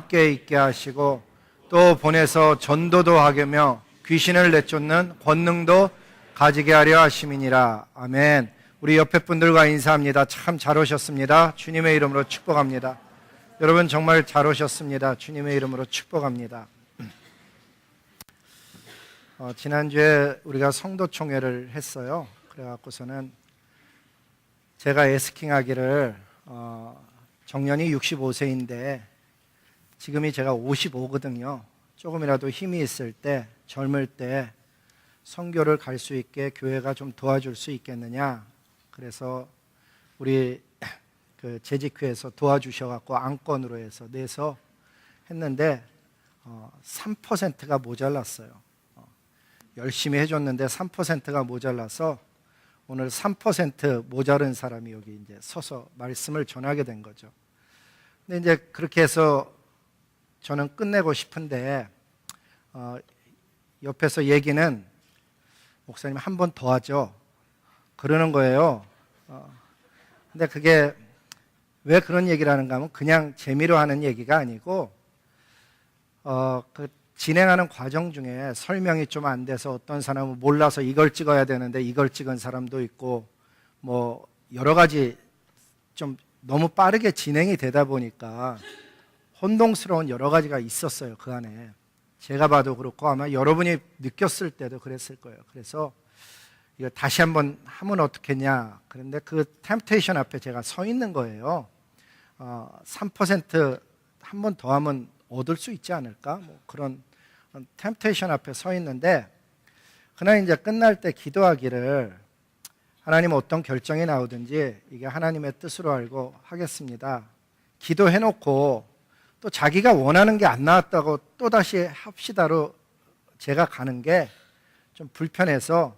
함께 있게 하시고 또 보내서 전도도 하며 귀신을 내쫓는 권능도 가지게 하려 하심이니라. 아멘. 우리 옆에 분들과 인사합니다. 참 잘 오셨습니다. 주님의 이름으로 축복합니다. 여러분 정말 잘 오셨습니다. 주님의 이름으로 축복합니다. 지난주에 우리가 성도총회를 했어요. 그래갖고서는 제가 에스킹하기를 정년이 65세인데 지금이 제가 55거든요. 조금이라도 힘이 있을 때, 젊을 때 선교를 갈 수 있게 교회가 좀 도와줄 수 있겠느냐. 그래서 우리 그 재직회에서 도와주셔갖고 안건으로 해서 내서 했는데 3%가 모자랐어요. 열심히 해줬는데 3%가 모자라서 오늘 3% 모자른 사람이 여기 이제 서서 말씀을 전하게 된 거죠. 근데 이제 그렇게 해서 저는 끝내고 싶은데 옆에서 얘기는 목사님 한 번 더 하죠. 그러는 거예요. 근데 그게 왜 그런 얘기를 하는가 하면 그냥 재미로 하는 얘기가 아니고 그 진행하는 과정 중에 설명이 좀 안 돼서 어떤 사람은 몰라서 이걸 찍어야 되는데 이걸 찍은 사람도 있고 뭐 여러 가지 좀 너무 빠르게 진행이 되다 보니까 혼동스러운 여러 가지가 있었어요. 그 안에 제가 봐도 그렇고 아마 여러분이 느꼈을 때도 그랬을 거예요. 그래서 이거 다시 한번 하면 어떻겠냐. 그런데 그 템테이션 앞에 제가 서 있는 거예요. 3% 한 번 더 하면 얻을 수 있지 않을까? 뭐 그런 템테이션 앞에 서 있는데 그날 이제 끝날 때 기도하기를 하나님 어떤 결정이 나오든지 이게 하나님의 뜻으로 알고 하겠습니다. 기도해놓고 또 자기가 원하는 게 안 나왔다고 또다시 합시다로 제가 가는 게 좀 불편해서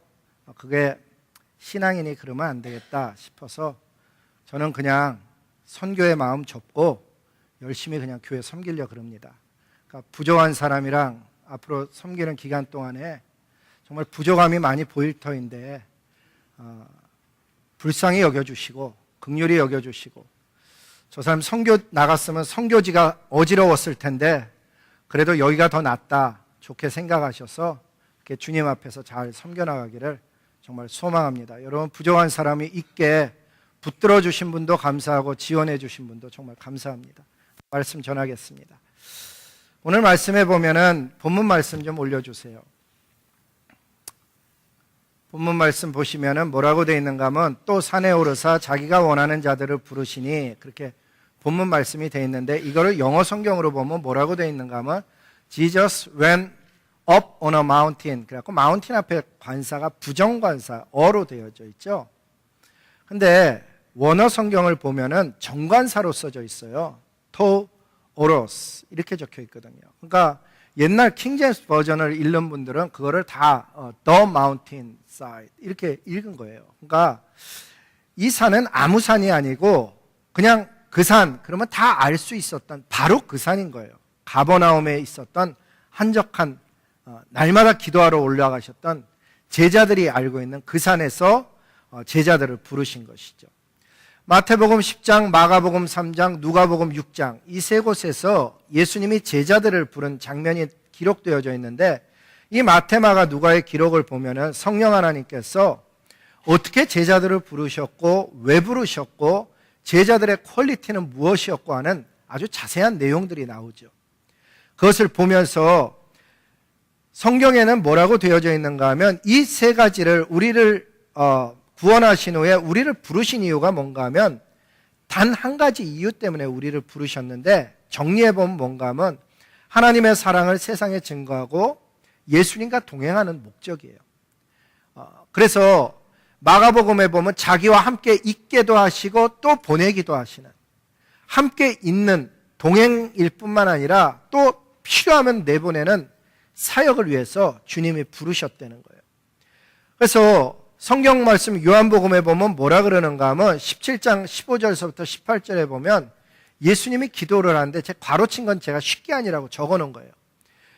그게 신앙인이 그러면 안 되겠다 싶어서 저는 그냥 선교의 마음 접고 열심히 그냥 교회 섬기려고 그럽니다. 그러니까 부족한 사람이랑 앞으로 섬기는 기간 동안에 정말 부족함이 많이 보일 터인데 불쌍히 여겨주시고 긍휼히 여겨주시고 저 사람 선교 나갔으면 선교지가 어지러웠을 텐데 그래도 여기가 더 낫다 좋게 생각하셔서 이렇게 주님 앞에서 잘 섬겨나가기를 정말 소망합니다. 여러분 부족한 사람이 있게 붙들어 주신 분도 감사하고 지원해 주신 분도 정말 감사합니다. 말씀 전하겠습니다. 오늘 말씀에 보면은 본문 말씀 좀 올려주세요. 본문 말씀 보시면은 뭐라고 되어 있는가 하면 또 산에 오르사 자기가 원하는 자들을 부르시니 그렇게 본문 말씀이 되어 있는데 이거를 영어 성경으로 보면 뭐라고 되어 있는가 하면 Jesus went up on a mountain. 그래갖고 마운틴 앞에 관사가 부정관사 어로 되어져 있죠. 근데 원어 성경을 보면은 정관사로 써져 있어요. 토 오로스 이렇게 적혀 있거든요. 그러니까 옛날 킹제임스 버전을 읽는 분들은 그거를 다 the mountain side 이렇게 읽은 거예요. 그러니까 이 산은 아무 산이 아니고 그냥 그 산 그러면 다 알 수 있었던 바로 그 산인 거예요. 가버나움에 있었던 한적한 날마다 기도하러 올라가셨던 제자들이 알고 있는 그 산에서 제자들을 부르신 것이죠. 마태복음 10장, 마가복음 3장, 누가복음 6장 이 세 곳에서 예수님이 제자들을 부른 장면이 기록되어져 있는데 이 마태, 마가, 누가의 기록을 보면은 성령 하나님께서 어떻게 제자들을 부르셨고 왜 부르셨고 제자들의 퀄리티는 무엇이었고 하는 아주 자세한 내용들이 나오죠. 그것을 보면서 성경에는 뭐라고 되어져 있는가 하면 이 세 가지를 우리를 구원하신 후에 우리를 부르신 이유가 뭔가 하면 단 한 가지 이유 때문에 우리를 부르셨는데 정리해보면 뭔가 하면 하나님의 사랑을 세상에 증거하고 예수님과 동행하는 목적이에요. 그래서 마가복음에 보면 자기와 함께 있게도 하시고 또 보내기도 하시는 함께 있는 동행일 뿐만 아니라 또 필요하면 내보내는 사역을 위해서 주님이 부르셨다는 거예요. 그래서 성경 말씀 요한복음에 보면 뭐라 그러는가 하면 17장 15절서부터 18절에 보면 예수님이 기도를 하는데 제 괄호친 건 제가 쉽게 아니라고 적어놓은 거예요.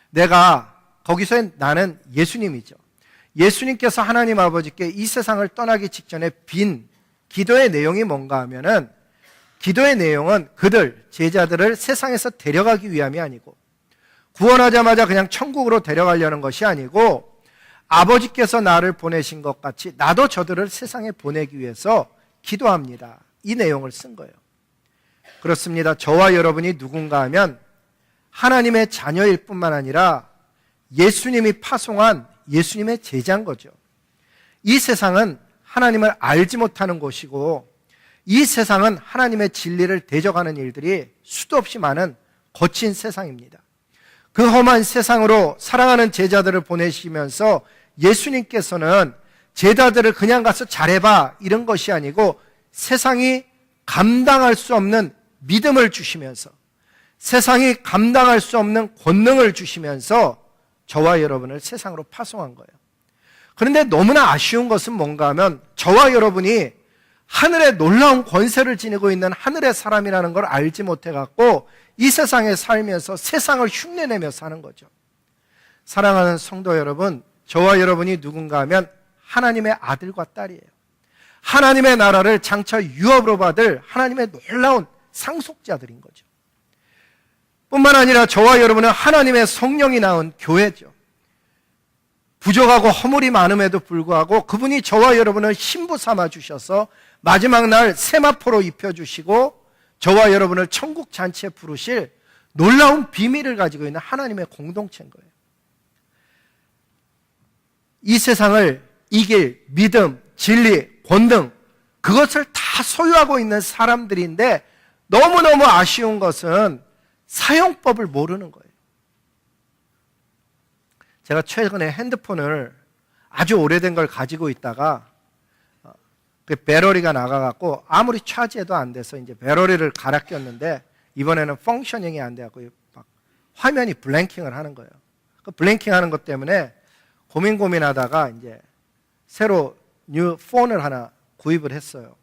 내가 거기서 나는 예수님이죠. 예수님께서 하나님 아버지께 이 세상을 떠나기 직전에 빈 기도의 내용이 뭔가 하면은 기도의 내용은 그들, 제자들을 세상에서 데려가기 위함이 아니고 구원하자마자 그냥 천국으로 데려가려는 것이 아니고 아버지께서 나를 보내신 것 같이 나도 저들을 세상에 보내기 위해서 기도합니다. 이 내용을 쓴 거예요. 그렇습니다. 저와 여러분이 누군가 하면 하나님의 자녀일 뿐만 아니라 예수님이 파송한 예수님의 제자인 거죠. 이 세상은 하나님을 알지 못하는 곳이고 이 세상은 하나님의 진리를 대적하는 일들이 수도 없이 많은 거친 세상입니다. 그 험한 세상으로 사랑하는 제자들을 보내시면서 예수님께서는 제자들을 그냥 가서 잘해봐 이런 것이 아니고 세상이 감당할 수 없는 믿음을 주시면서 세상이 감당할 수 없는 권능을 주시면서 저와 여러분을 세상으로 파송한 거예요. 그런데 너무나 아쉬운 것은 뭔가 하면 저와 여러분이 하늘의 놀라운 권세를 지니고 있는 하늘의 사람이라는 걸 알지 못해갖고 이 세상에 살면서 세상을 흉내내며 사는 거죠. 사랑하는 성도 여러분, 저와 여러분이 누군가 하면 하나님의 아들과 딸이에요. 하나님의 나라를 장차 유업으로 받을 하나님의 놀라운 상속자들인 거죠. 뿐만 아니라 저와 여러분은 하나님의 성령이 낳은 교회죠. 부족하고 허물이 많음에도 불구하고 그분이 저와 여러분을 신부 삼아 주셔서 마지막 날 세마포로 입혀주시고 저와 여러분을 천국 잔치에 부르실 놀라운 비밀을 가지고 있는 하나님의 공동체인 거예요. 이 세상을 이길 믿음, 진리, 권능 그것을 다 소유하고 있는 사람들인데 너무너무 아쉬운 것은 사용법을 모르는 거예요. 제가 최근에 핸드폰을 아주 오래된 걸 가지고 있다가 그 배터리가 나가갖고 아무리 차지해도 안 돼서 이제 배터리를 갈아 꼈는데 이번에는 펑셔닝이 안 돼갖고 막 화면이 블랭킹을 하는 거예요. 그 블랭킹 하는 것 때문에 고민하다가 이제 새로 뉴 폰을 하나 구입을 했어요.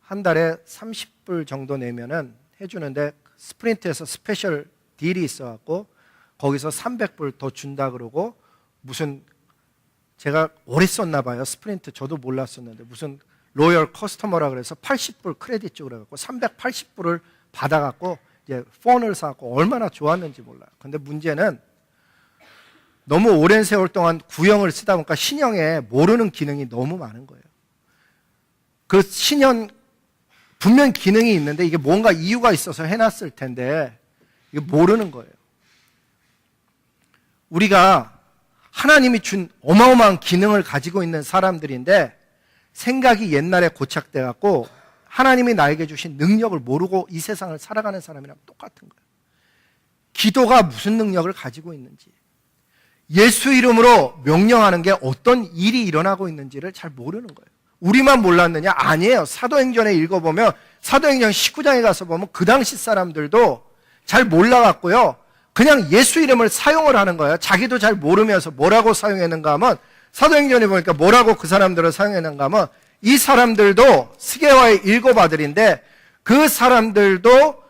한 달에 30불 정도 내면은 해주는데 스프린트에서 스페셜 딜이 있어갖고 거기서 300불 더 준다 그러고 무슨 제가 오래 썼나 봐요. 스프린트 저도 몰랐었는데 무슨 로열 커스터머라 그래서 80불 크레딧 주고 그래갖고 380불을 받아갖고 이제 폰을 사갖고 얼마나 좋았는지 몰라요. 근데 문제는 너무 오랜 세월 동안 구형을 쓰다 보니까 신형에 모르는 기능이 너무 많은 거예요. 그 신형 분명 기능이 있는데 이게 뭔가 이유가 있어서 해놨을 텐데 이게 모르는 거예요. 우리가 하나님이 준 어마어마한 기능을 가지고 있는 사람들인데 생각이 옛날에 고착돼 갖고 하나님이 나에게 주신 능력을 모르고 이 세상을 살아가는 사람이랑 똑같은 거예요. 기도가 무슨 능력을 가지고 있는지, 예수 이름으로 명령하는 게 어떤 일이 일어나고 있는지를 잘 모르는 거예요. 우리만 몰랐느냐? 아니에요. 사도행전에 읽어보면 사도행전 19장에 가서 보면 그 당시 사람들도 잘 몰라갖고요. 그냥 예수 이름을 사용을 하는 거예요. 자기도 잘 모르면서 뭐라고 사용했는가 하면 사도행전에 보니까 뭐라고 그 사람들을 사용했는가 하면 이 사람들도 스게와의 7 아들인데 그 사람들도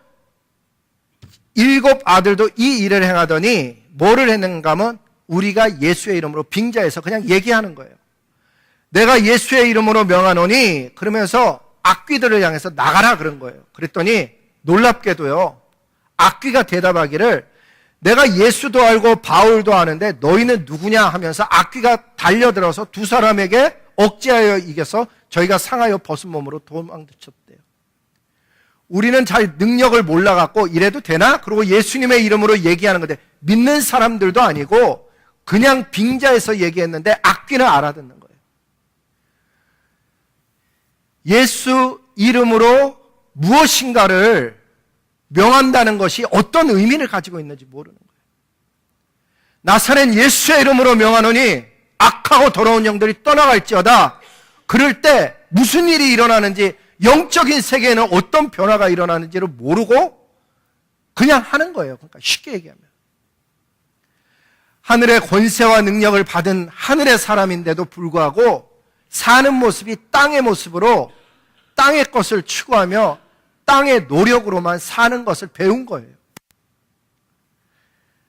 7 아들도 이 일을 행하더니 뭐를 했는가 하면 우리가 예수의 이름으로 빙자해서 그냥 얘기하는 거예요. 내가 예수의 이름으로 명하노니 그러면서 악귀들을 향해서 나가라 그런 거예요. 그랬더니 놀랍게도요. 악귀가 대답하기를 내가 예수도 알고 바울도 아는데 너희는 누구냐 하면서 악귀가 달려들어서 두 사람에게 억제하여 이겨서 저희가 상하여 벗은 몸으로 도망쳤대요. 우리는 잘 능력을 몰라갖고 이래도 되나? 그리고 예수님의 이름으로 얘기하는 건데 믿는 사람들도 아니고 그냥 빙자해서 얘기했는데 악귀는 알아듣는 거예요. 예수 이름으로 무엇인가를 명한다는 것이 어떤 의미를 가지고 있는지 모르는 거예요. 나사렛 예수의 이름으로 명하노니 악하고 더러운 영들이 떠나갈지어다. 그럴 때 무슨 일이 일어나는지 영적인 세계에는 어떤 변화가 일어나는지를 모르고 그냥 하는 거예요. 그러니까 쉽게 얘기하면 하늘의 권세와 능력을 받은 하늘의 사람인데도 불구하고 사는 모습이 땅의 모습으로 땅의 것을 추구하며 땅의 노력으로만 사는 것을 배운 거예요.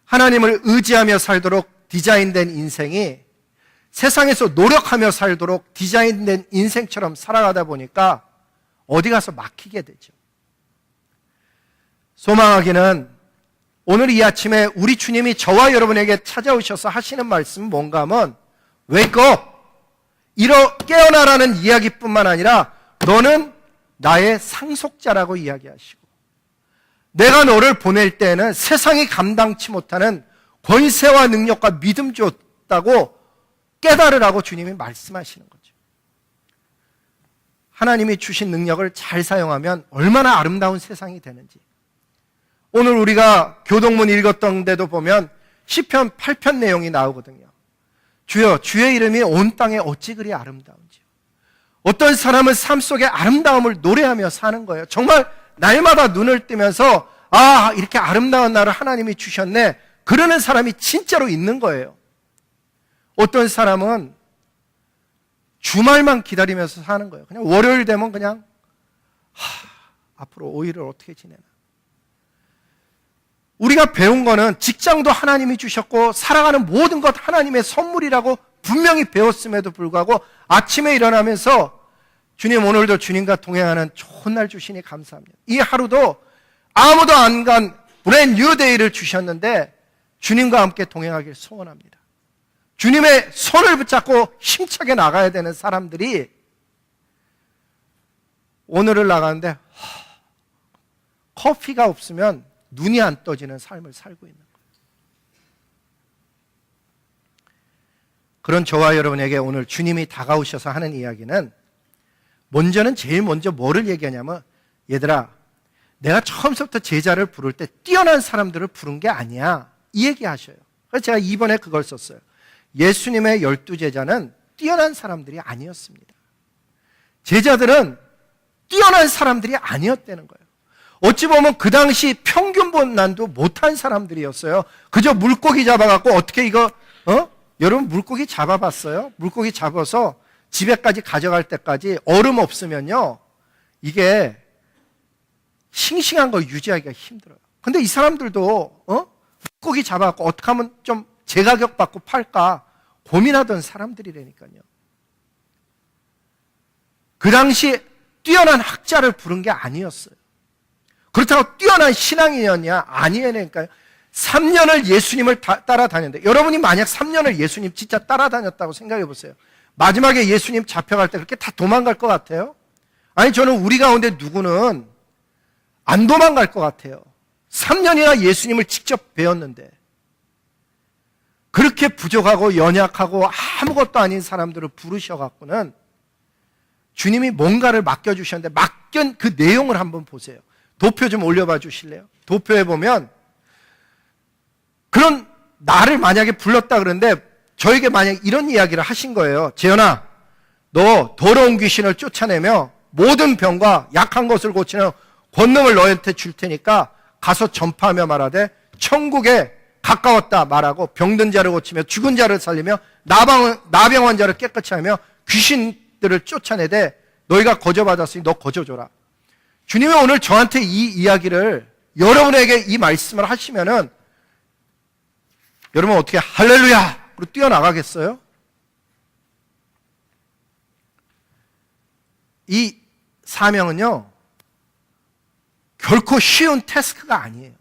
하나님을 의지하며 살도록 디자인된 인생이 세상에서 노력하며 살도록 디자인된 인생처럼 살아가다 보니까 어디 가서 막히게 되죠. 소망하기는 오늘 이 아침에 우리 주님이 저와 여러분에게 찾아오셔서 하시는 말씀은 뭔가 하면 Wake up! 깨어나라는 이야기뿐만 아니라 너는 나의 상속자라고 이야기하시고 내가 너를 보낼 때에는 세상이 감당치 못하는 권세와 능력과 믿음 줬다고 깨달으라고 주님이 말씀하시는 거죠. 하나님이 주신 능력을 잘 사용하면 얼마나 아름다운 세상이 되는지. 오늘 우리가 교동문 읽었던 데도 보면 시편 8편 내용이 나오거든요. 주여, 주의 이름이 온 땅에 어찌 그리 아름다운지요. 어떤 사람은 삶 속에 아름다움을 노래하며 사는 거예요. 정말 날마다 눈을 뜨면서 아, 이렇게 아름다운 날을 하나님이 주셨네. 그러는 사람이 진짜로 있는 거예요. 어떤 사람은 주말만 기다리면서 사는 거예요. 그냥 월요일 되면 그냥 앞으로 5일을 어떻게 지내나. 우리가 배운 거는 직장도 하나님이 주셨고 살아가는 모든 것 하나님의 선물이라고 분명히 배웠음에도 불구하고 아침에 일어나면서 주님, 오늘도 주님과 동행하는 좋은 날 주시니 감사합니다. 이 하루도 아무도 안 간 브랜드 뉴 데이를 주셨는데 주님과 함께 동행하길 소원합니다. 주님의 손을 붙잡고 힘차게 나가야 되는 사람들이 오늘을 나가는데 커피가 없으면 눈이 안 떠지는 삶을 살고 있는 거예요. 그런 저와 여러분에게 오늘 주님이 다가오셔서 하는 이야기는 제일 먼저 뭐를 얘기하냐면 얘들아, 내가 처음부터 제자를 부를 때 뛰어난 사람들을 부른 게 아니야. 이 얘기 하셔요. 그래서 제가 이번에 그걸 썼어요. 예수님의 12제자는 뛰어난 사람들이 아니었습니다. 제자들은 뛰어난 사람들이 아니었다는 거예요. 어찌 보면 그 당시 평균본난도 못한 사람들이었어요. 그저 물고기 잡아갖고 어떻게 이거 여러분 물고기 잡아봤어요? 물고기 잡아서 집에까지 가져갈 때까지 얼음 없으면요 이게 싱싱한 걸 유지하기가 힘들어요. 근데 이 사람들도 물고기 잡아갖고 어떻게 하면 좀 제가격 받고 팔까 고민하던 사람들이라니까요. 그 당시 뛰어난 학자를 부른 게 아니었어요. 그렇다고 뛰어난 신앙이었냐? 아니라니까요. 3년을 예수님을 따라다녔는데 여러분이 만약 3년을 예수님 진짜 따라다녔다고 생각해 보세요. 마지막에 예수님 잡혀갈 때 그렇게 다 도망갈 것 같아요? 아니, 저는 우리 가운데 누구는 안 도망갈 것 같아요. 3년이나 예수님을 직접 배웠는데 그렇게 부족하고 연약하고 아무것도 아닌 사람들을 부르셔갖고는 주님이 뭔가를 맡겨주셨는데 맡긴 그 내용을 한번 보세요. 도표 좀 올려봐 주실래요? 도표에 보면 그런 나를 만약에 불렀다 그러는데 저에게 만약 이런 이야기를 하신 거예요. 재현아, 너 더러운 귀신을 쫓아내며 모든 병과 약한 것을 고치는 권능을 너한테 줄 테니까 가서 전파하며 말하되 천국에 가까웠다 말하고 병든 자를 고치며 죽은 자를 살리며 나병 환자를 깨끗이 하며 귀신들을 쫓아내되 너희가 거저받았으니 너 거저줘라. 주님이 오늘 저한테 이 이야기를 여러분에게 이 말씀을 하시면은 여러분 어떻게 할렐루야! 그리고 뛰어나가겠어요? 이 사명은요 결코 쉬운 태스크가 아니에요.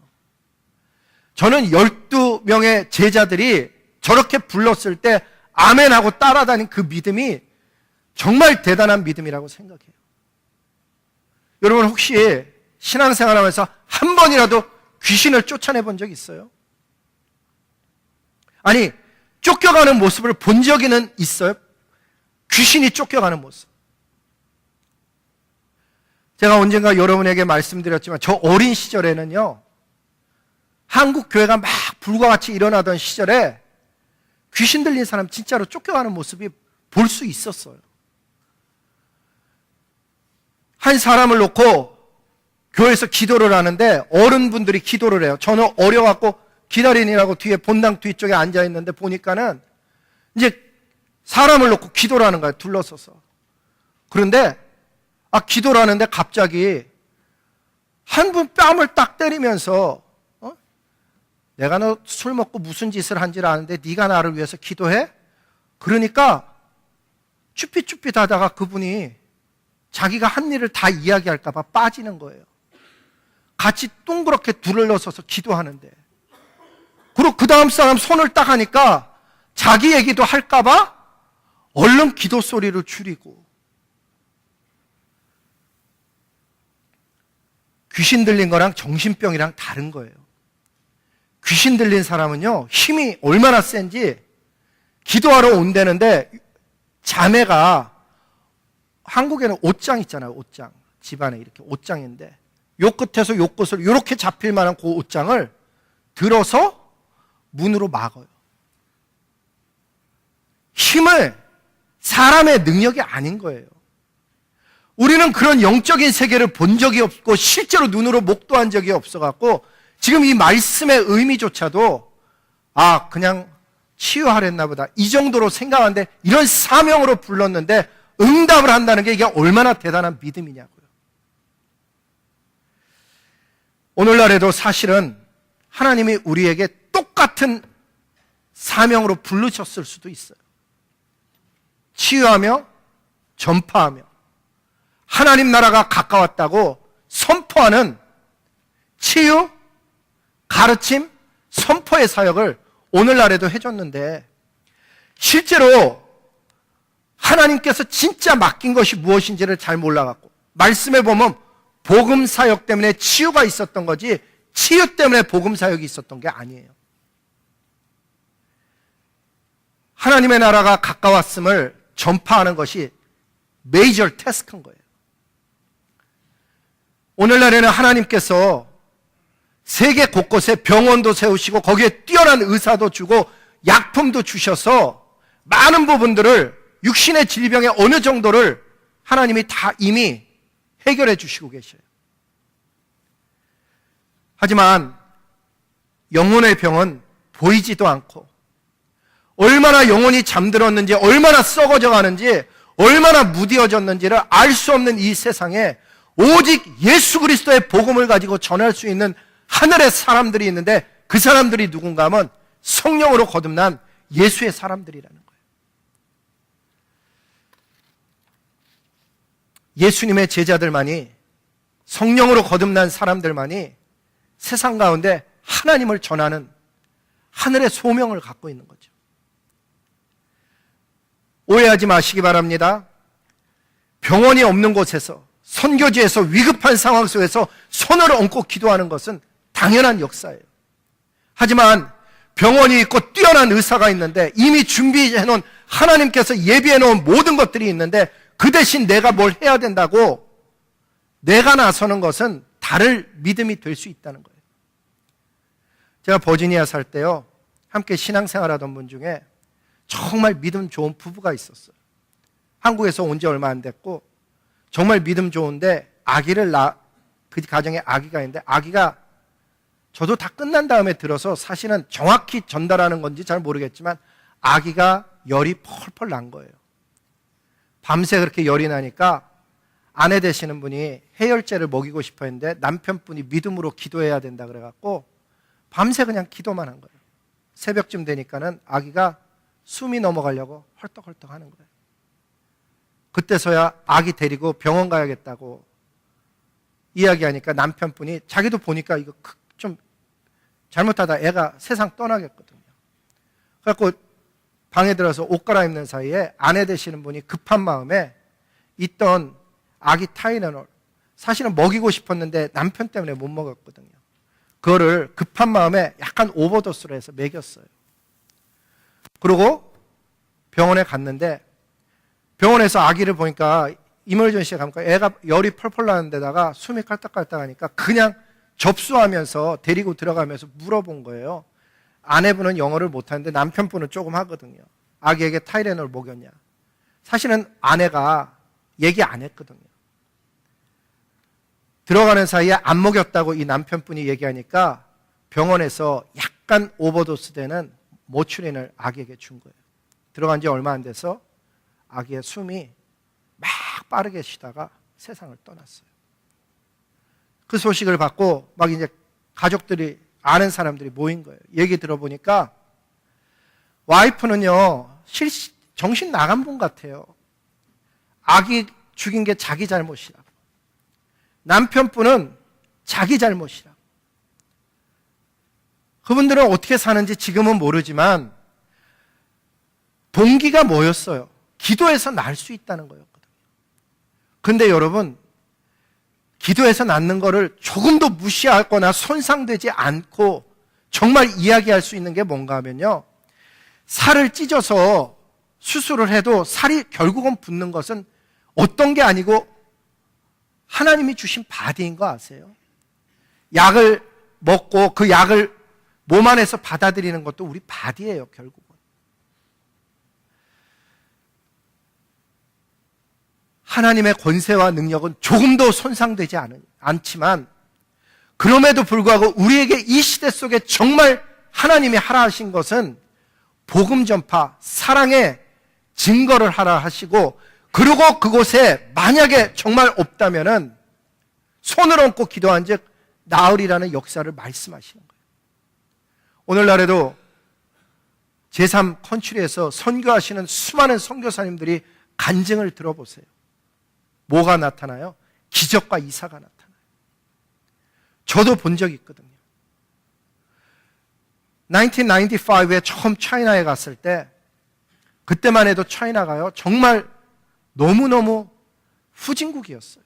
저는 12명의 제자들이 저렇게 불렀을 때 아멘하고 따라다닌 그 믿음이 정말 대단한 믿음이라고 생각해요. 여러분 혹시 신앙생활하면서 한 번이라도 귀신을 쫓아내본 적 있어요? 아니, 쫓겨가는 모습을 본 적은 있어요? 귀신이 쫓겨가는 모습. 제가 언젠가 여러분에게 말씀드렸지만 저 어린 시절에는요 한국 교회가 막 불과 같이 일어나던 시절에 귀신 들린 사람 진짜로 쫓겨가는 모습이 볼 수 있었어요. 한 사람을 놓고 교회에서 기도를 하는데 어른분들이 기도를 해요. 저는 어려갖고 기다리느라고 뒤에 본당 뒤쪽에 앉아있는데 보니까는 이제 사람을 놓고 기도를 하는 거예요. 둘러서서. 그런데 기도를 하는데 갑자기 한 분 뺨을 딱 때리면서 내가 너 술 먹고 무슨 짓을 한지를 아는데 네가 나를 위해서 기도해? 그러니까 쭈삣쭈삣 하다가 그분이 자기가 한 일을 다 이야기할까 봐 빠지는 거예요. 같이 둥그렇게 둘러서서 기도하는데, 그리고 그 다음 사람 손을 딱 하니까 자기 얘기도 할까봐 얼른 기도 소리를 줄이고, 귀신 들린 거랑 정신병이랑 다른 거예요. 귀신 들린 사람은요, 힘이 얼마나 센지 기도하러 온다는데, 자매가, 한국에는 옷장 있잖아요, 옷장. 집안에 이렇게 옷장인데, 요 끝에서 요 끝을 이렇게 잡힐 만한 그 옷장을 들어서 문으로 막아요. 힘을, 사람의 능력이 아닌 거예요. 우리는 그런 영적인 세계를 본 적이 없고 실제로 눈으로 목도한 적이 없어갖고 지금 이 말씀의 의미조차도 그냥 치유하랬나 보다 이 정도로 생각하는데, 이런 사명으로 불렀는데 응답을 한다는 게 이게 얼마나 대단한 믿음이냐고요. 오늘날에도 사실은 하나님이 우리에게 똑같은 사명으로 부르셨을 수도 있어요. 치유하며 전파하며 하나님 나라가 가까웠다고 선포하는 치유, 가르침, 선포의 사역을 오늘날에도 해줬는데, 실제로 하나님께서 진짜 맡긴 것이 무엇인지를 잘 몰라갖고, 말씀에 보면 복음 사역 때문에 치유가 있었던 거지 치유 때문에 복음 사역이 있었던 게 아니에요. 하나님의 나라가 가까웠음을 전파하는 것이 메이저 태스크인 거예요. 오늘날에는 하나님께서 세계 곳곳에 병원도 세우시고 거기에 뛰어난 의사도 주고 약품도 주셔서 많은 부분들을, 육신의 질병의 어느 정도를 하나님이 다 이미 해결해 주시고 계셔요. 하지만 영혼의 병은 보이지도 않고, 얼마나 영혼이 잠들었는지, 얼마나 썩어져 가는지, 얼마나 무디어졌는지를 알 수 없는 이 세상에 오직 예수 그리스도의 복음을 가지고 전할 수 있는 하늘의 사람들이 있는데, 그 사람들이 누군가 하면 성령으로 거듭난 예수의 사람들이라는 거예요. 예수님의 제자들만이, 성령으로 거듭난 사람들만이 세상 가운데 하나님을 전하는 하늘의 소명을 갖고 있는 거죠. 오해하지 마시기 바랍니다. 병원이 없는 곳에서, 선교지에서, 위급한 상황 속에서 손을 얹고 기도하는 것은 당연한 역사예요. 하지만 병원이 있고 뛰어난 의사가 있는데, 이미 준비해 놓은, 하나님께서 예비해 놓은 모든 것들이 있는데, 그 대신 내가 뭘 해야 된다고 내가 나서는 것은 다를 믿음이 될 수 있다는 거예요. 제가 버지니아 살 때요, 함께 신앙생활하던 분 중에 정말 믿음 좋은 부부가 있었어요. 한국에서 온 지 얼마 안 됐고 정말 믿음 좋은데 그 가정에 아기가 있는데, 아기가 저도 다 끝난 다음에 들어서 사실은 정확히 전달하는 건지 잘 모르겠지만 아기가 열이 펄펄 난 거예요. 밤새 그렇게 열이 나니까 아내 되시는 분이 해열제를 먹이고 싶어 했는데 남편분이 믿음으로 기도해야 된다 그래갖고 밤새 그냥 기도만 한 거예요. 새벽쯤 되니까는 아기가 숨이 넘어가려고 헐떡헐떡 하는 거예요. 그때서야 아기 데리고 병원 가야겠다고 이야기하니까 남편분이, 자기도 보니까 이거 좀 잘못하다 애가 세상 떠나겠거든요. 그래갖고 방에 들어서 옷 갈아입는 사이에 아내 되시는 분이 급한 마음에 있던 아기 타이레놀, 사실은 먹이고 싶었는데 남편 때문에 못 먹었거든요. 그거를 급한 마음에 약간 오버도스로 해서 먹였어요. 그리고 병원에 갔는데, 병원에서 아기를 보니까 이멀전시에 가니까 애가 열이 펄펄 나는 데다가 숨이 깔딱깔딱 하니까 그냥 접수하면서 데리고 들어가면서 물어본 거예요. 아내분은 영어를 못하는데 남편분은 조금 하거든요. 아기에게 타이레놀 먹였냐. 사실은 아내가 얘기 안 했거든요. 들어가는 사이에 안 먹였다고 이 남편분이 얘기하니까 병원에서 약간 오버도스 되는 모츄린을 아기에게 준 거예요. 들어간 지 얼마 안 돼서 아기의 숨이 막 빠르게 쉬다가 세상을 떠났어요. 그 소식을 받고 막 이제 가족들이, 아는 사람들이 모인 거예요. 얘기 들어보니까 와이프는요, 정신 나간 분 같아요. 아기 죽인 게 자기 잘못이라고. 남편분은 자기 잘못이라. 그분들은 어떻게 사는지 지금은 모르지만 동기가 뭐였어요? 기도해서 날 수 있다는 거였거든요. 근데 여러분, 기도해서 낫는 거를 조금도 무시하거나 손상되지 않고 정말 이야기할 수 있는 게 뭔가 하면요, 살을 찢어서 수술을 해도 살이 결국은 붙는 것은 어떤 게 아니고 하나님이 주신 바디인 거 아세요? 약을 먹고 그 약을 몸 안에서 받아들이는 것도 우리 바디예요, 결국은. 하나님의 권세와 능력은 조금도 손상되지 않지만 그럼에도 불구하고 우리에게 이 시대 속에 정말 하나님이 하라 하신 것은 복음 전파, 사랑의 증거를 하라 하시고, 그리고 그곳에 만약에 정말 없다면은 손을 얹고 기도한 즉 나으리라는 역사를 말씀하시는 거예요. 오늘날에도 제3 컨트리에서 선교하시는 수많은 선교사님들이 간증을 들어보세요. 뭐가 나타나요? 기적과 이사가 나타나요. 저도 본 적이 있거든요. 1995에 처음 차이나에 갔을 때, 그때만 해도 차이나가요, 정말 너무너무 후진국이었어요.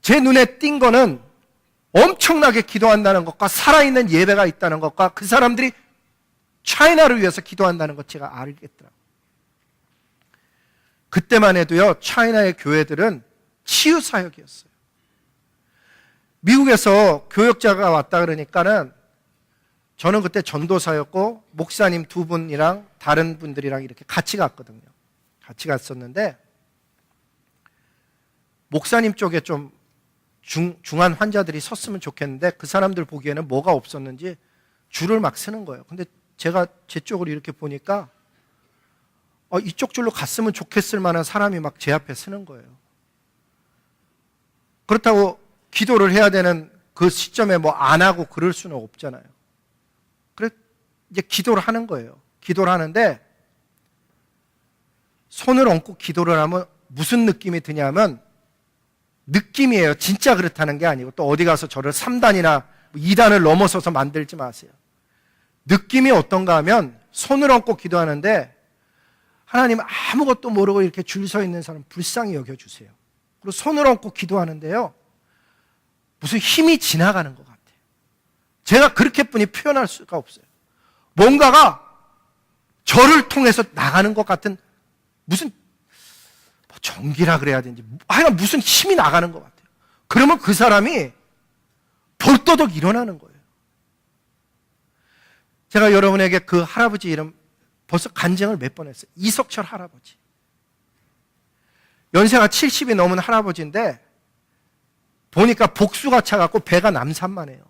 제 눈에 띈 거는 엄청나게 기도한다는 것과 살아있는 예배가 있다는 것과 그 사람들이 차이나를 위해서 기도한다는 것 제가 알겠더라고요. 그때만 해도요, 차이나의 교회들은 치유사역이었어요. 미국에서 교역자가 왔다 그러니까는 저는 그때 전도사였고 목사님 두 분이랑 다른 분들이랑 이렇게 같이 갔거든요. 같이 갔었는데 목사님 쪽에 좀 중한 환자들이 섰으면 좋겠는데 그 사람들 보기에는 뭐가 없었는지 줄을 막 서는 거예요. 근데 제가 제 쪽으로 이렇게 보니까 이쪽 줄로 갔으면 좋겠을 만한 사람이 막 제 앞에 서는 거예요. 그렇다고 기도를 해야 되는 그 시점에 뭐 안 하고 그럴 수는 없잖아요. 그래 이제 기도를 하는 거예요. 기도를 하는데 손을 얹고 기도를 하면 무슨 느낌이 드냐면, 느낌이에요. 진짜 그렇다는 게 아니고, 또 어디 가서 저를 3단이나 2단을 넘어서서 만들지 마세요. 느낌이 어떤가 하면 손을 얹고 기도하는데 하나님 아무것도 모르고 이렇게 줄 서 있는 사람 불쌍히 여겨주세요. 그리고 손을 얹고 기도하는데요, 무슨 힘이 지나가는 것 같아요. 제가 그렇게뿐이 표현할 수가 없어요. 뭔가가 저를 통해서 나가는 것 같은, 무슨 전기라 그래야 되는지 하여간 무슨 힘이 나가는 것 같아요. 그러면 그 사람이 벌떠덕 일어나는 거예요. 제가 여러분에게 그 할아버지 이름 벌써 간증을 몇 번 했어요. 이석철 할아버지. 연세가 70이 넘은 할아버지인데 보니까 복수가 차갖고 배가 남산만 해요.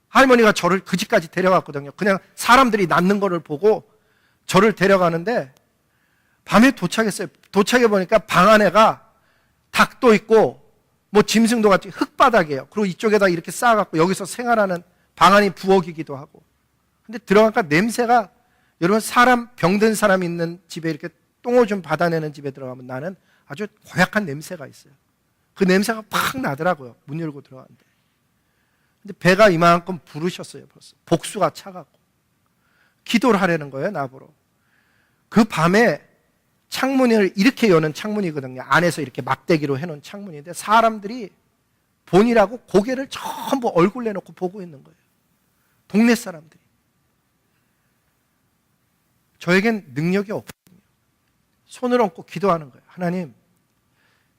할머니가 저를 그 집까지 데려갔거든요. 그냥 사람들이 낳는 거를 보고 저를 데려가는데 밤에 도착했어요. 도착해 보니까 방 안에가 닭도 있고 뭐 짐승도 같이 흙바닥이에요. 그리고 이쪽에다 이렇게 쌓아갖고 여기서 생활하는 방 안이 부엌이기도 하고. 근데 들어가니까 냄새가, 여러분 사람, 병든 사람 있는 집에 이렇게 똥오줌 받아내는 집에 들어가면 나는 아주 고약한 냄새가 있어요. 그 냄새가 팍 나더라고요. 문 열고 들어갔는데. 근데 배가 이만큼 부르셨어요. 벌써 복수가 차갖고 기도를 하려는 거예요. 나보러. 그 밤에 창문을 이렇게 여는 창문이거든요. 안에서 이렇게 막대기로 해놓은 창문인데 사람들이 보니라고 고개를 전부 얼굴 내놓고 보고 있는 거예요. 동네 사람들이. 저에겐 능력이 없거든요. 손을 얹고 기도하는 거예요. 하나님,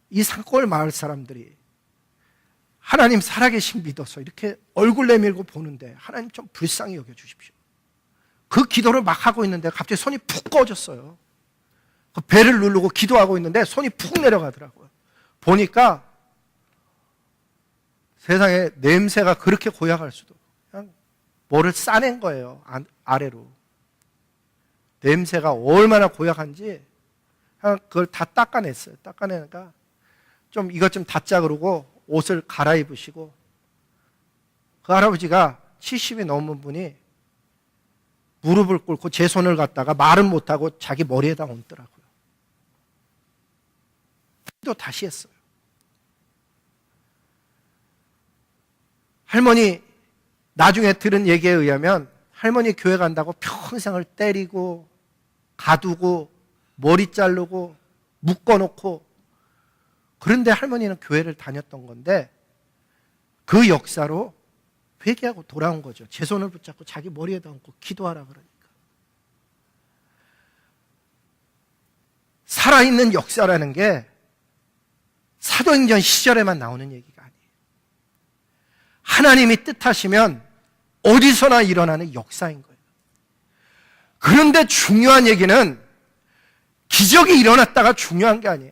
이 산골 마을 사람들이 하나님 살아계신 믿어서 이렇게 얼굴 내밀고 보는데 하나님 좀 불쌍히 여겨주십시오. 그 기도를 막 하고 있는데 갑자기 손이 푹 꺼졌어요. 그 배를 누르고 기도하고 있는데 손이 푹 내려가더라고요. 보니까 세상에 냄새가 그렇게 고약할 수도, 그냥 뭐를 싸낸 거예요. 아래로. 냄새가 얼마나 고약한지 그걸 다 닦아냈어요. 닦아내니까 좀 이것 좀 닫자 그러고 옷을 갈아입으시고, 그 할아버지가 70이 넘은 분이 무릎을 꿇고 제 손을 갖다가 말은 못하고 자기 머리에다 얹더라고요. 또 다시 했어요. 할머니 나중에 들은 얘기에 의하면 할머니 교회 간다고 평생을 때리고 가두고 머리 자르고 묶어놓고, 그런데 할머니는 교회를 다녔던 건데 그 역사로 회개하고 돌아온 거죠. 제 손을 붙잡고 자기 머리에다 얹고 기도하라 그러니까. 살아있는 역사라는 게 사도행전 시절에만 나오는 얘기가 아니에요. 하나님이 뜻하시면 어디서나 일어나는 역사인 거예요. 그런데 중요한 얘기는 기적이 일어났다가 중요한 게 아니에요.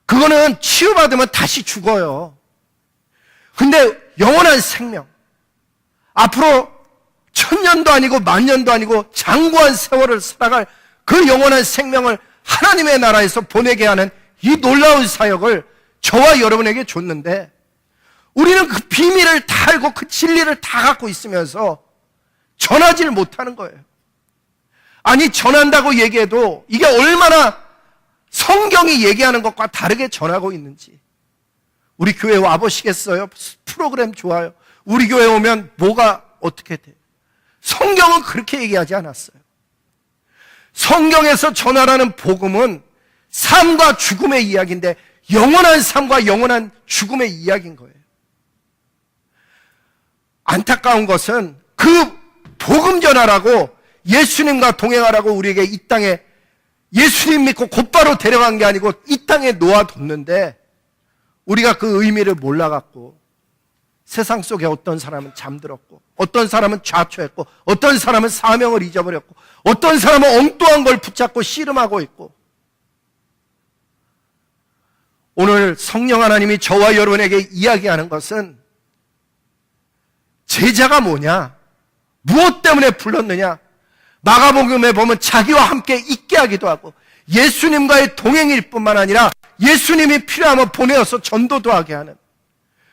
그거는 치유받으면 다시 죽어요. 근데 영원한 생명, 앞으로 1000년도 아니고 10,000년도 아니고 장구한 세월을 살아갈 그 영원한 생명을 하나님의 나라에서 보내게 하는 이 놀라운 사역을 저와 여러분에게 줬는데, 우리는 그 비밀을 다 알고 그 진리를 다 갖고 있으면서 전하지를 못하는 거예요. 아니, 전한다고 얘기해도 이게 얼마나 성경이 얘기하는 것과 다르게 전하고 있는지. 우리 교회 와보시겠어요? 프로그램 좋아요. 우리 교회 오면 뭐가 어떻게 돼요? 성경은 그렇게 얘기하지 않았어요. 성경에서 전하라는 복음은 삶과 죽음의 이야기인데, 영원한 삶과 영원한 죽음의 이야기인 거예요. 안타까운 것은 그 복음 전하라고, 예수님과 동행하라고 우리에게 이 땅에 예수님 믿고 곧바로 데려간 게 아니고 이 땅에 놓아뒀는데, 우리가 그 의미를 몰라갖고 세상 속에 어떤 사람은 잠들었고, 어떤 사람은 좌초했고, 어떤 사람은 사명을 잊어버렸고, 어떤 사람은 엉뚱한 걸 붙잡고 씨름하고 있고. 오늘 성령 하나님이 저와 여러분에게 이야기하는 것은, 제자가 뭐냐, 무엇 때문에 불렀느냐. 마가복음에 보면 자기와 함께 있게 하기도 하고 예수님과의 동행일 뿐만 아니라 예수님이 필요하면 보내어서 전도도 하게 하는,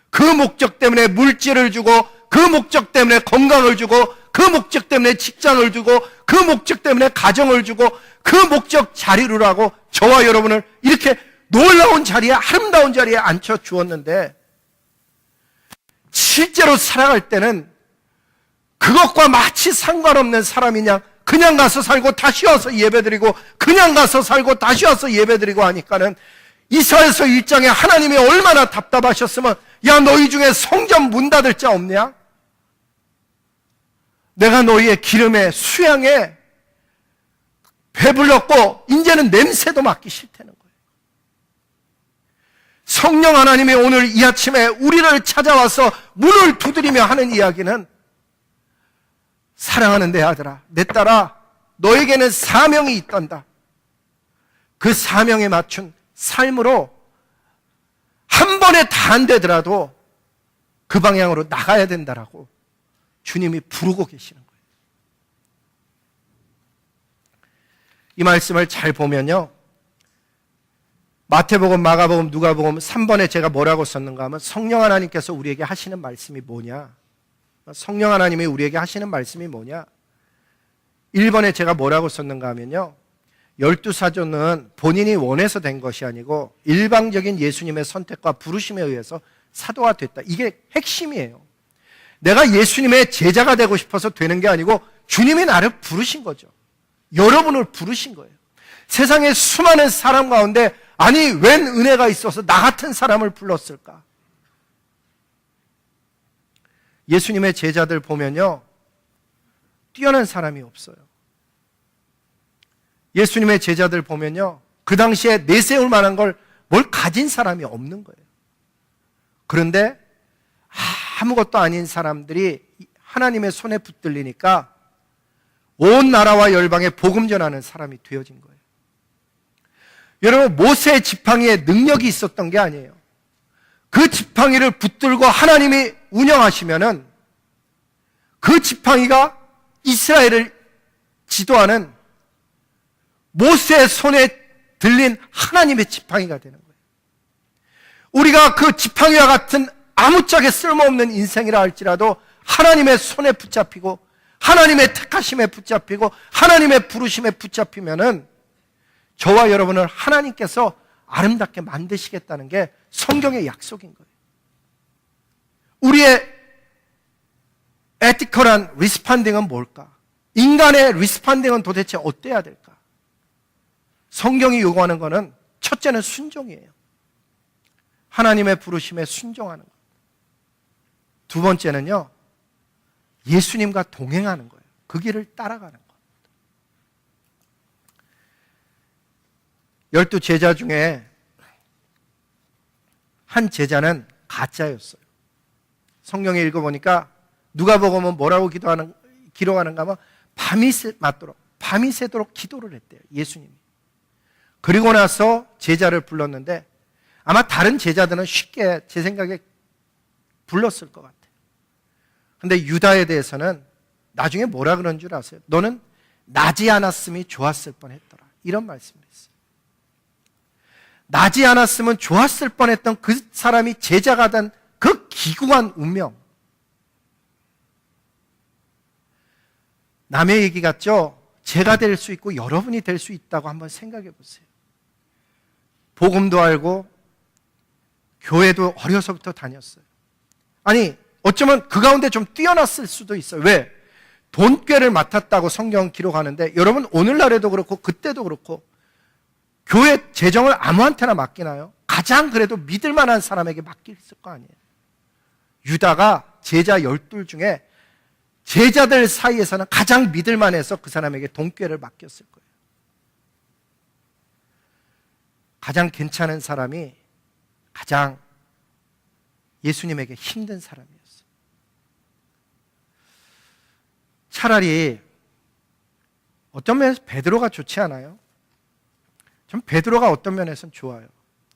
그 목적 때문에 물질을 주고, 그 목적 때문에 건강을 주고, 그 목적 때문에 직장을 주고, 그 목적 때문에 가정을 주고, 그 목적 자리를 하고 저와 여러분을 이렇게 놀라운 자리에, 아름다운 자리에 앉혀 주었는데, 실제로 살아갈 때는 그것과 마치 상관없는 사람이냐, 그냥 가서 살고 다시 와서 예배드리고, 그냥 가서 살고 다시 와서 예배드리고 하니까는, 이사야서 1장에 하나님이 얼마나 답답하셨으면, 야, 너희 중에 성전 문 닫을 자 없냐? 내가 너희의 기름에 수양에 배불렀고 이제는 냄새도 맡기 싫다는 거예요. 성령 하나님이 오늘 이 아침에 우리를 찾아와서 문을 두드리며 하는 이야기는, 사랑하는 내 아들아, 내 딸아, 너에게는 사명이 있단다. 그 사명에 맞춘 삶으로 한 번에 다 안 되더라도 그 방향으로 나가야 된다라고 주님이 부르고 계시는 거예요. 이 말씀을 잘 보면요, 마태복음, 마가복음, 누가복음 3번에 제가 뭐라고 썼는가 하면, 성령 하나님께서 우리에게 하시는 말씀이 뭐냐, 성령 하나님이 우리에게 하시는 말씀이 뭐냐. 1번에 제가 뭐라고 썼는가 하면요, 12사도는 본인이 원해서 된 것이 아니고 일방적인 예수님의 선택과 부르심에 의해서 사도가 됐다. 이게 핵심이에요. 내가 예수님의 제자가 되고 싶어서 되는 게 아니고 주님이 나를 부르신 거죠. 여러분을 부르신 거예요. 세상에 수많은 사람 가운데, 아니 웬 은혜가 있어서 나 같은 사람을 불렀을까? 예수님의 제자들 보면요, 뛰어난 사람이 없어요. 예수님의 제자들 보면요, 그 당시에 내세울 만한 걸 뭘 가진 사람이 없는 거예요. 그런데 아무것도 아닌 사람들이 하나님의 손에 붙들리니까 온 나라와 열방에 복음 전하는 사람이 되어진 거예요. 여러분, 모세의 지팡이에 능력이 있었던 게 아니에요. 그 지팡이를 붙들고 하나님이 운영하시면은 그 지팡이가 이스라엘을 지도하는 모세의 손에 들린 하나님의 지팡이가 되는 거예요. 우리가 그 지팡이와 같은 아무짝에 쓸모없는 인생이라 할지라도 하나님의 손에 붙잡히고, 하나님의 택하심에 붙잡히고, 하나님의 부르심에 붙잡히면은 저와 여러분을 하나님께서 아름답게 만드시겠다는 게 성경의 약속인 거예요. 우리의 에티컬한 리스판딩은 뭘까? 인간의 리스판딩은 도대체 어때야 될까? 성경이 요구하는 것은 첫째는 순종이에요. 하나님의 부르심에 순종하는 것. 두 번째는요, 예수님과 동행하는 거예요. 그 길을 따라가는 것. 12 제자 중에 한 제자는 가짜였어요. 성경에 읽어보니까 누가복음은 뭐라고 기록하는가 하면 밤이 새도록 기도를 했대요. 예수님이. 그리고 나서 제자를 불렀는데 아마 다른 제자들은 쉽게 제 생각에 불렀을 것 같아요. 근데 유다에 대해서는 나중에 뭐라 그런 줄 아세요? 너는 나지 않았음이 좋았을 뻔했더라. 이런 말씀을 했어요. 나지 않았으면 좋았을 뻔했던 그 사람이 제자가 된 그 기구한 운명. 남의 얘기 같죠? 제가 될 수 있고 여러분이 될 수 있다고 한번 생각해 보세요. 복음도 알고 교회도 어려서부터 다녔어요. 아니, 어쩌면 그 가운데 좀 뛰어났을 수도 있어요. 왜? 돈꾀를 맡았다고 성경 기록하는데 여러분 오늘날에도 그렇고 그때도 그렇고 교회 재정을 아무한테나 맡기나요? 가장 그래도 믿을 만한 사람에게 맡길 거 아니에요. 유다가 제자 12 중에 제자들 사이에서는 가장 믿을 만해서 그 사람에게 돈꾀를 맡겼을 거예요. 가장 괜찮은 사람이 가장 예수님에게 힘든 사람이었어요. 차라리 어떤 면에서 베드로가 좋지 않아요? 전 베드로가 어떤 면에서는 좋아요.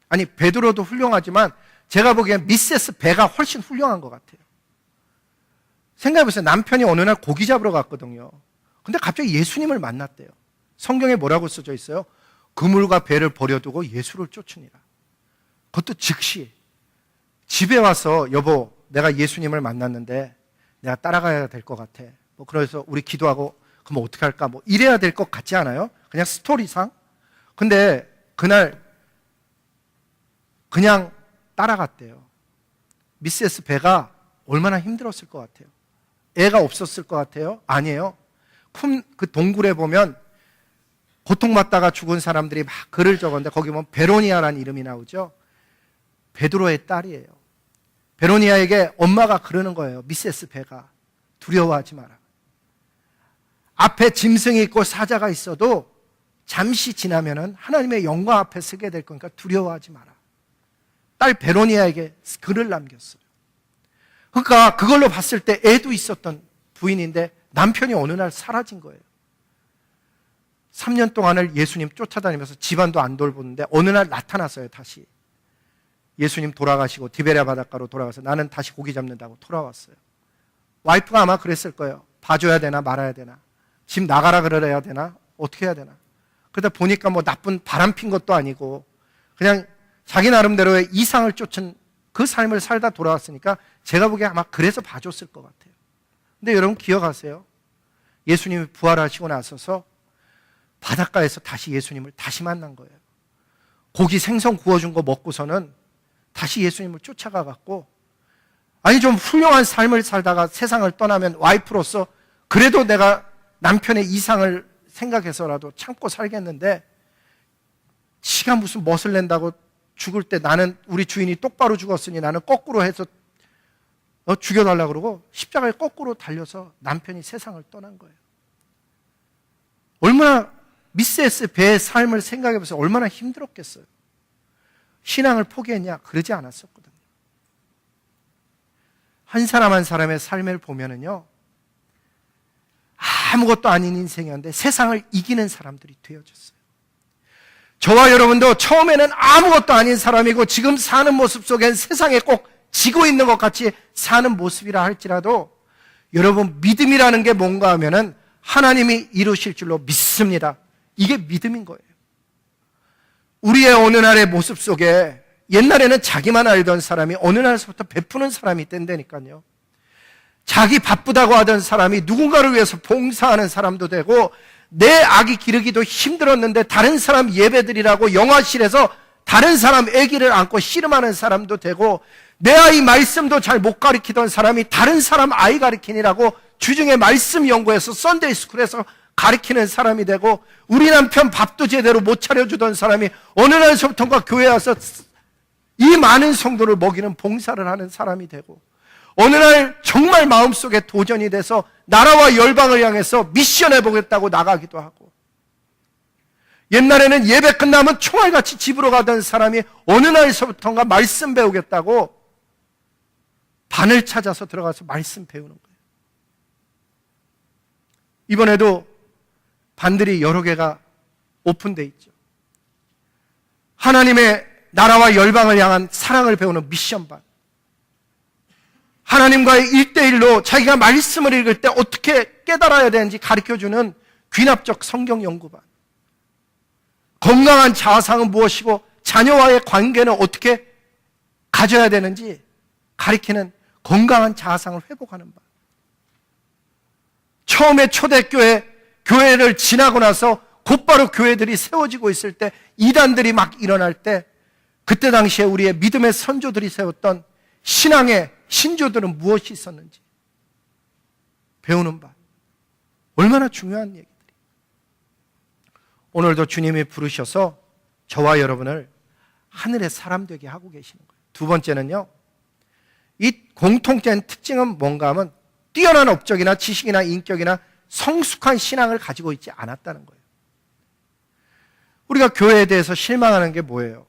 아니, 베드로도 훌륭하지만 제가 보기엔 미세스 배가 훨씬 훌륭한 것 같아요. 생각해보세요. 남편이 어느 날 고기 잡으러 갔거든요. 근데 갑자기 예수님을 만났대요. 성경에 뭐라고 써져 있어요? 그물과 배를 버려두고 예수를 쫓으니라. 그것도 즉시. 집에 와서 여보, 내가 예수님을 만났는데 내가 따라가야 될 것 같아. 뭐 그래서 우리 기도하고 그럼 어떻게 할까? 뭐 이래야 될 것 같지 않아요? 그냥 스토리상. 근데 그날 그냥 따라갔대요. 미세스 배가 얼마나 힘들었을 것 같아요? 애가 없었을 것 같아요? 아니에요. 그 동굴에 보면 고통받다가 죽은 사람들이 막 글을 적었는데 거기 보면 베로니아라는 이름이 나오죠. 베드로의 딸이에요. 베로니아에게 엄마가 그러는 거예요. 미세스 배가 두려워하지 마라. 앞에 짐승이 있고 사자가 있어도 잠시 지나면은 하나님의 영광 앞에 서게 될 거니까 두려워하지 마라. 딸 베로니아에게 글을 남겼어요. 그러니까 그걸로 봤을 때 애도 있었던 부인인데 남편이 어느 날 사라진 거예요. 3년 동안을 예수님 쫓아다니면서 집안도 안 돌보는데 어느 날 나타났어요. 다시 예수님 돌아가시고 디베랴 바닷가로 돌아가서 나는 다시 고기 잡는다고 돌아왔어요. 와이프가 아마 그랬을 거예요. 봐줘야 되나 말아야 되나, 집 나가라 그래야 되나, 어떻게 해야 되나. 그러다 보니까 뭐 나쁜 바람 핀 것도 아니고 그냥 자기 나름대로의 이상을 쫓은 그 삶을 살다 돌아왔으니까 제가 보기에 아마 그래서 봐줬을 것 같아요. 근데 여러분 기억하세요? 예수님이 부활하시고 나서서 바닷가에서 다시 예수님을 다시 만난 거예요. 고기 생선 구워준 거 먹고서는 다시 예수님을 쫓아가갖고, 아니 좀 훌륭한 삶을 살다가 세상을 떠나면 와이프로서 그래도 내가 남편의 이상을 생각해서라도 참고 살겠는데, 지가 무슨 멋을 낸다고 죽을 때 나는 우리 주인이 똑바로 죽었으니 나는 거꾸로 해서 죽여달라고 그러고 십자가에 거꾸로 달려서 남편이 세상을 떠난 거예요. 얼마나 미세스 배의 삶을 생각해보세요. 얼마나 힘들었겠어요. 신앙을 포기했냐? 그러지 않았었거든요. 한 사람 한 사람의 삶을 보면은요, 아무것도 아닌 인생이었는데 세상을 이기는 사람들이 되어졌어요. 저와 여러분도 처음에는 아무것도 아닌 사람이고 지금 사는 모습 속엔 세상에 꼭 지고 있는 것 같이 사는 모습이라 할지라도 여러분 믿음이라는 게 뭔가 하면은 하나님이 이루실 줄로 믿습니다. 이게 믿음인 거예요. 우리의 어느 날의 모습 속에 옛날에는 자기만 알던 사람이 어느 날서부터 베푸는 사람이 된다니까요. 자기 바쁘다고 하던 사람이 누군가를 위해서 봉사하는 사람도 되고, 내 아기 기르기도 힘들었는데 다른 사람 예배드리라고 영화실에서 다른 사람 아기를 안고 씨름하는 사람도 되고, 내 아이 말씀도 잘 못 가르치던 사람이 다른 사람 아이 가르치느라고 주중에 말씀 연구해서 썬데이 스쿨에서 가르치는 사람이 되고, 우리 남편 밥도 제대로 못 차려주던 사람이 어느 날서부터인가 교회에 와서 이 많은 성도를 먹이는 봉사를 하는 사람이 되고, 어느 날 정말 마음속에 도전이 돼서 나라와 열방을 향해서 미션해 보겠다고 나가기도 하고, 옛날에는 예배 끝나면 총알같이 집으로 가던 사람이 어느 날서부터인가 말씀 배우겠다고 반을 찾아서 들어가서 말씀 배우는 거예요. 이번에도 반들이 여러 개가 오픈되어 있죠. 하나님의 나라와 열방을 향한 사랑을 배우는 미션반, 하나님과의 1대1로 자기가 말씀을 읽을 때 어떻게 깨달아야 되는지 가르쳐주는 귀납적 성경 연구반, 건강한 자아상은 무엇이고 자녀와의 관계는 어떻게 가져야 되는지 가르치는 건강한 자아상을 회복하는 반, 처음에 초대교회를 지나고 나서 곧바로 교회들이 세워지고 있을 때, 이단들이 막 일어날 때, 그때 당시에 우리의 믿음의 선조들이 세웠던 신앙의 신조들은 무엇이 있었는지 배우는 바, 얼마나 중요한 얘기들이. 오늘도 주님이 부르셔서 저와 여러분을 하늘의 사람 되게 하고 계시는 거예요. 두 번째는요, 이 공통된 특징은 뭔가 하면 뛰어난 업적이나 지식이나 인격이나 성숙한 신앙을 가지고 있지 않았다는 거예요. 우리가 교회에 대해서 실망하는 게 뭐예요?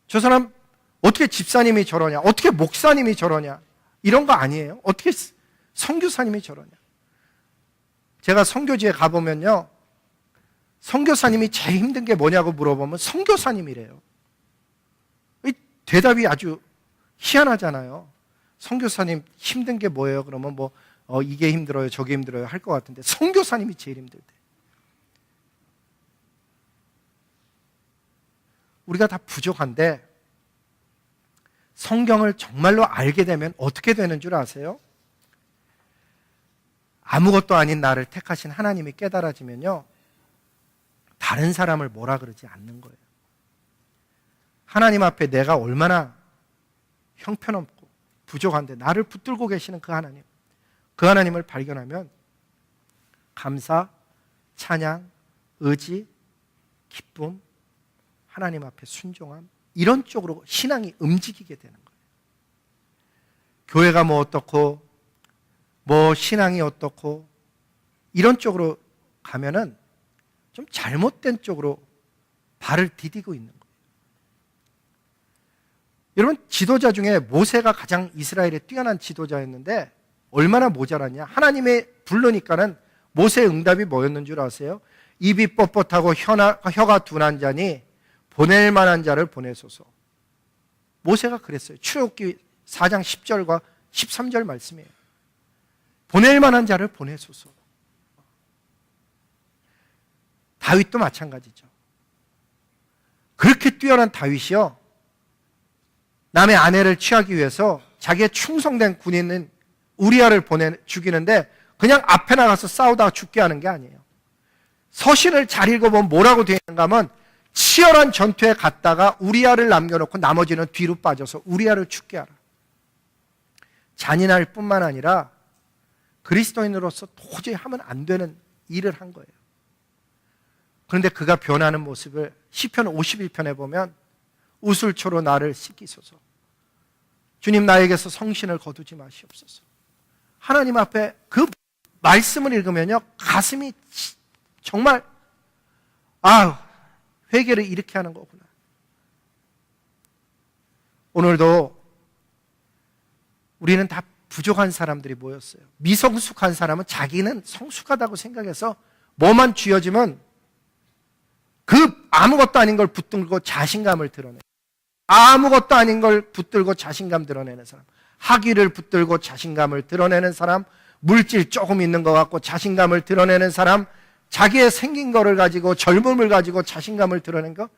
저 사람 어떻게 집사님이 저러냐, 어떻게 목사님이 저러냐, 이런 거 아니에요. 어떻게 선교사님이 저러냐. 제가 선교지에 가보면요, 선교사님이 제일 힘든 게 뭐냐고 물어보면 선교사님이래요. 이 대답이 아주 희한하잖아요. 선교사님 힘든 게 뭐예요? 그러면 이게 힘들어요, 저게 힘들어요 할 것 같은데, 선교사님이 제일 힘들대. 우리가 다 부족한데 성경을 정말로 알게 되면 어떻게 되는 줄 아세요? 아무것도 아닌 나를 택하신 하나님이 깨달아지면요, 다른 사람을 뭐라 그러지 않는 거예요. 하나님 앞에 내가 얼마나 형편없고 부족한데 나를 붙들고 계시는 그 하나님, 그 하나님을 발견하면 감사, 찬양, 의지, 기쁨, 하나님 앞에 순종함, 이런 쪽으로 신앙이 움직이게 되는 거예요. 교회가 뭐 어떻고 신앙이 어떻고 이런 쪽으로 가면은 좀 잘못된 쪽으로 발을 디디고 있는 거예요. 여러분, 지도자 중에 모세가 가장 이스라엘에 뛰어난 지도자였는데 얼마나 모자랐냐. 하나님의 부르니까는 모세의 응답이 뭐였는 줄 아세요? 입이 뻣뻣하고 혀가 둔한 자니 보낼 만한 자를 보내소서. 모세가 그랬어요. 출애굽기 4장 10절과 13절 말씀이에요. 보낼 만한 자를 보내소서. 다윗도 마찬가지죠. 그렇게 뛰어난 다윗이요, 남의 아내를 취하기 위해서 자기의 충성된 군인인 우리아를 죽이는데 그냥 앞에 나가서 싸우다가 죽게 하는 게 아니에요. 서신을 잘 읽어보면 뭐라고 되어 있는가 하면, 치열한 전투에 갔다가 우리아를 남겨놓고 나머지는 뒤로 빠져서 우리아를 죽게 하라. 잔인할 뿐만 아니라 그리스도인으로서 도저히 하면 안 되는 일을 한 거예요. 그런데 그가 변하는 모습을 시편 51편에 보면, 우슬초로 나를 씻기소서. 주님, 나에게서 성신을 거두지 마시옵소서. 하나님 앞에 그 말씀을 읽으면요, 가슴이 정말 회개를 이렇게 하는 거구나. 오늘도 우리는 다 부족한 사람들이 모였어요. 미성숙한 사람은 자기는 성숙하다고 생각해서 뭐만 쥐어지면 그 아무것도 아닌 걸 붙들고 자신감을 드러내. 아무것도 아닌 걸 붙들고 자신감 드러내는 사람, 학위를 붙들고 자신감을 드러내는 사람, 물질 조금 있는 것 같고 자신감을 드러내는 사람, 자기의 생긴 거를 가지고 젊음을 가지고 자신감을 드러낸 거,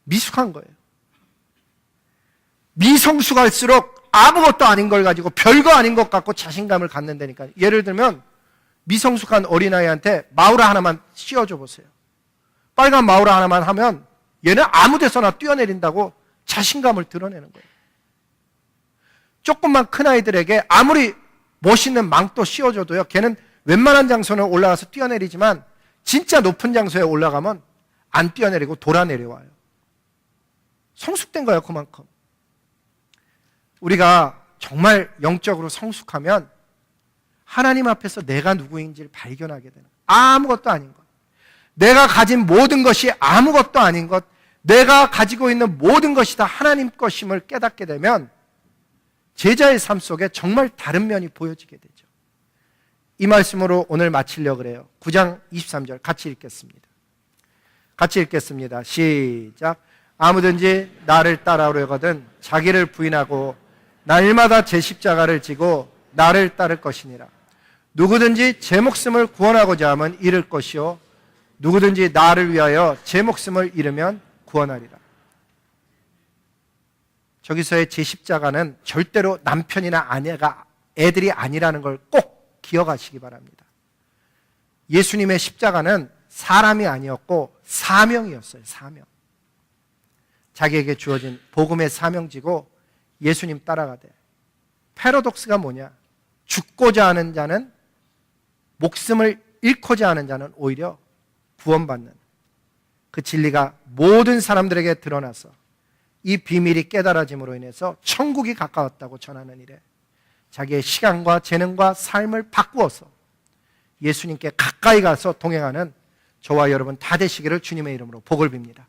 미숙한 거예요. 미성숙할수록 아무것도 아닌 걸 가지고 별거 아닌 것 같고 자신감을 갖는다니까. 예를 들면 미성숙한 어린아이한테 마우라 하나만 씌워줘 보세요. 빨간 마우라 하나만 하면 얘는 아무 데서나 뛰어내린다고 자신감을 드러내는 거예요. 조금만 큰 아이들에게 아무리 멋있는 망토 씌워줘도요, 걔는 웬만한 장소는 올라가서 뛰어내리지만 진짜 높은 장소에 올라가면 안 뛰어내리고 돌아 내려와요. 성숙된 거예요, 그만큼. 우리가 정말 영적으로 성숙하면 하나님 앞에서 내가 누구인지를 발견하게 되는 거예요. 아무것도 아닌 것, 내가 가진 모든 것이 아무것도 아닌 것, 내가 가지고 있는 모든 것이 다 하나님 것임을 깨닫게 되면 제자의 삶 속에 정말 다른 면이 보여지게 되죠. 이 말씀으로 오늘 마치려고 그래요. 9장 23절 같이 읽겠습니다. 같이 읽겠습니다. 시작. 아무든지 나를 따라오려거든 자기를 부인하고 날마다 제 십자가를 지고 나를 따를 것이니라. 누구든지 제 목숨을 구원하고자 하면 잃을 것이요 누구든지 나를 위하여 제 목숨을 잃으면 구원하리라. 저기서의 제 십자가는 절대로 남편이나 아내가 애들이 아니라는 걸 꼭 기억하시기 바랍니다. 예수님의 십자가는 사람이 아니었고 사명이었어요. 사명. 자기에게 주어진 복음의 사명지고 예수님 따라가되, 패러독스가 뭐냐? 죽고자 하는 자는, 목숨을 잃고자 하는 자는 오히려 구원받는 그 진리가 모든 사람들에게 드러나서 이 비밀이 깨달아짐으로 인해서 천국이 가까웠다고 전하는 일에 자기의 시간과 재능과 삶을 바꾸어서 예수님께 가까이 가서 동행하는 저와 여러분 다 되시기를 주님의 이름으로 복을 빕니다.